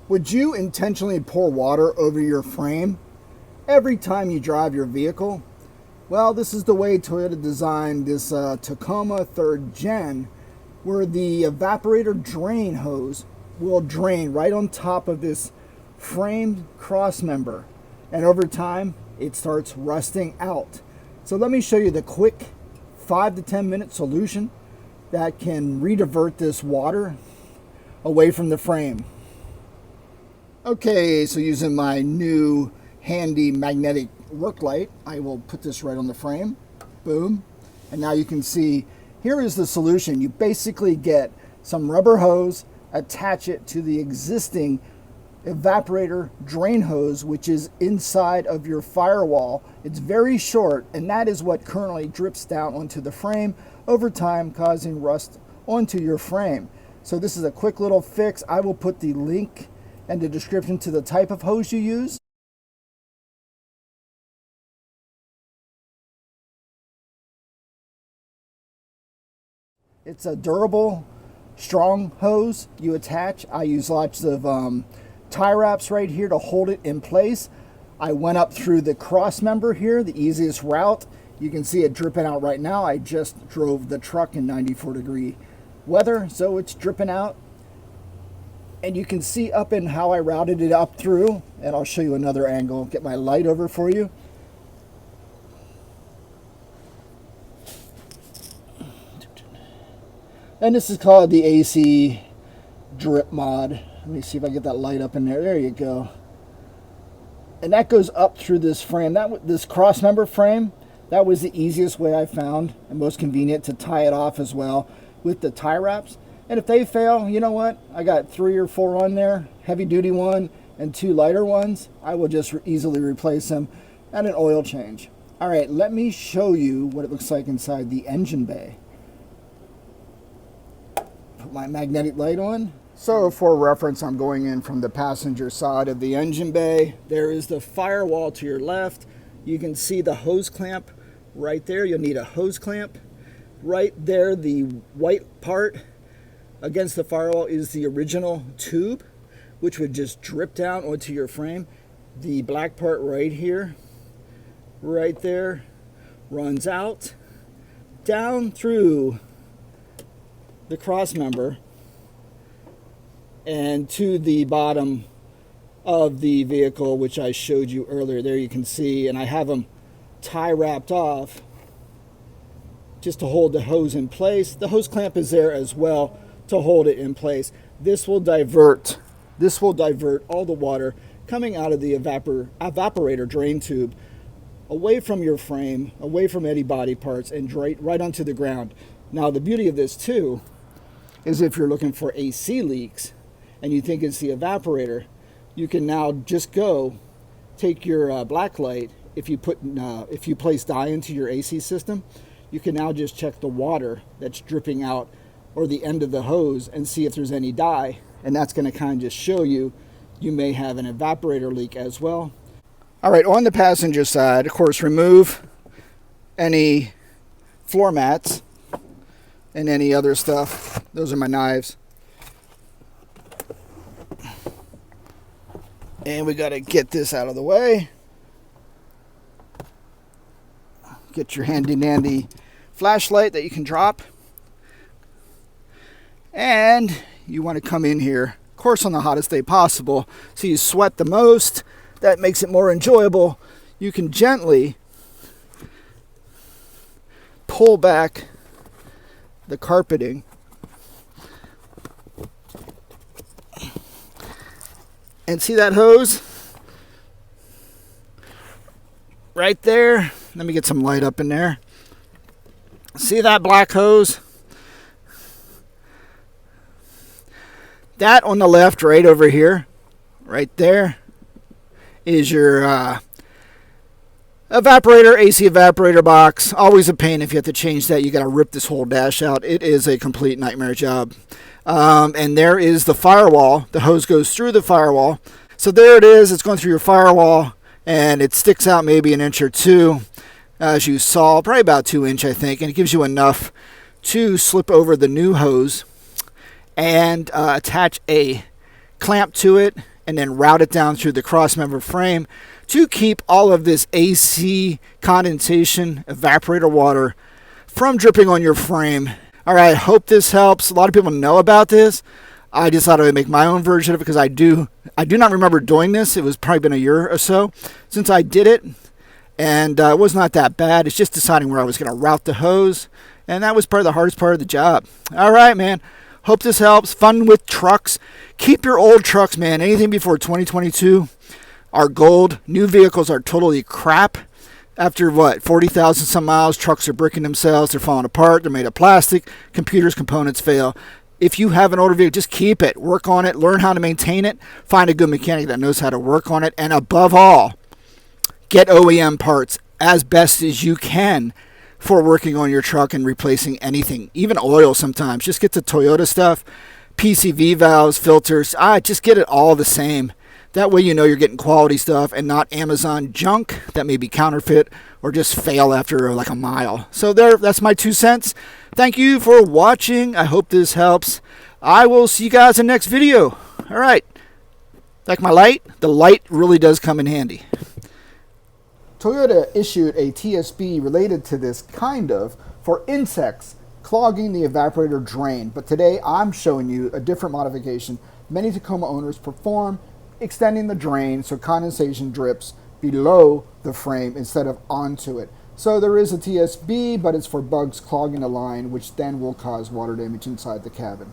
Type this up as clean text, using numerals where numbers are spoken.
Would you intentionally pour water over your frame every time you drive your vehicle? Well, this is the way Toyota designed this Tacoma 3rd Gen, where the evaporator drain hose will drain right on top of this frame cross member. And over time, it starts rusting out. So let me show you the quick 5 to 10 minute solution that can redivert this water away from the frame. Okay, so using my new handy magnetic work light, I will put this right on the frame. Boom. And now you can see, here is the solution. You basically get some rubber hose, attach it to the existing evaporator drain hose, which is inside of your firewall. It's very short, and that is what currently drips down onto the frame over time, causing rust onto your frame. So this is a quick little fix. I will put the link and the description to the type of hose you use. It's a durable, strong hose you attach. I use lots of tie wraps right here to hold it in place. I went up through the cross member here, the easiest route. You can see it dripping out right now. I just drove the truck in 94-degree weather, so it's dripping out. And you can see up in how I routed it up through, and I'll show you another angle. Get my light over for you. And this is called the AC drip mod. Let me see if I get that light up in there. There you go. And that goes up through this frame. This cross member frame, that was the easiest way I found and most convenient to tie it off as well with the tie wraps. And if they fail, you know what? I got 3 or 4 on there, heavy duty one and 2 lighter ones. I will just easily replace them and an oil change. All right, let me show you what it looks like inside the engine bay. Put my magnetic light on. So for reference, I'm going in from the passenger side of the engine bay. There is the firewall to your left. You can see the hose clamp right there. You'll need a hose clamp. Right there, the white part against the firewall is the original tube, which would just drip down onto your frame. The black part right here, right there, runs out, down through the cross member, and to the bottom of the vehicle, which I showed you earlier. There you can see, and I have them tie wrapped off just to hold the hose in place. The hose clamp is there as well to hold it in place. This will divert all the water coming out of the evaporator drain tube away from your frame, away from any body parts, and right onto the ground. Now the beauty of this too is if you're looking for AC leaks and you think it's the evaporator, you can now just go take your black light. If you place dye into your AC system, you can now just check the water that's dripping out or the end of the hose and see if there's any dye, and that's going to kind of just show you may have an evaporator leak as well. All right, on the passenger side, of course, remove any floor mats and any other stuff. Those are my knives. And we got to get this out of the way. Get your handy dandy flashlight that you can drop. And you want to come in here, of course, on the hottest day possible, so you sweat the most. That makes it more enjoyable. You can gently pull back the carpeting and see that hose right there. Let me get some light up in there. See that black hose? That on the left, right over here, right there, is your evaporator, AC evaporator box. Always a pain if you have to change that. You got to rip this whole dash out. It is a complete nightmare job. And there is the firewall. The hose goes through the firewall. So there it is. It's going through your firewall, and it sticks out maybe 1 inch or 2, as you saw, probably about 2 inch, I think, and it gives you enough to slip over the new hose and attach a clamp to it and then route it down through the crossmember frame to keep all of this AC condensation evaporator water from dripping on your frame. All right, hope this helps. A lot of people know about this. I just thought I would make my own version of it because I do not remember doing this. It was probably been a year or so since I did it, and it was not that bad. It's just deciding where I was going to route the hose, and that was probably the hardest part of the job. All right, man. Hope this helps. Fun with trucks. Keep your old trucks, man. Anything before 2022 are gold. New vehicles are totally crap. After 40,000 some miles, trucks are bricking themselves. They're falling apart. They're made of plastic. Computers, components fail. If you have an older vehicle, just keep it. Work on it. Learn how to maintain it. Find a good mechanic that knows how to work on it. And above all, get OEM parts as best as you can for working on your truck and replacing anything. Even oil sometimes. Just get the Toyota stuff. PCV valves, filters. Just get it all the same. That way you know you're getting quality stuff and not Amazon junk that may be counterfeit or just fail after like a mile. So that's my 2 cents. Thank you for watching. I hope this helps. I will see you guys in the next video. All right. Like my light? The light really does come in handy. Toyota issued a TSB related to this for insects clogging the evaporator drain. But today I'm showing you a different modification many Tacoma owners perform, extending the drain so condensation drips below the frame instead of onto it. So there is a TSB, but it's for bugs clogging the line, which then will cause water damage inside the cabin.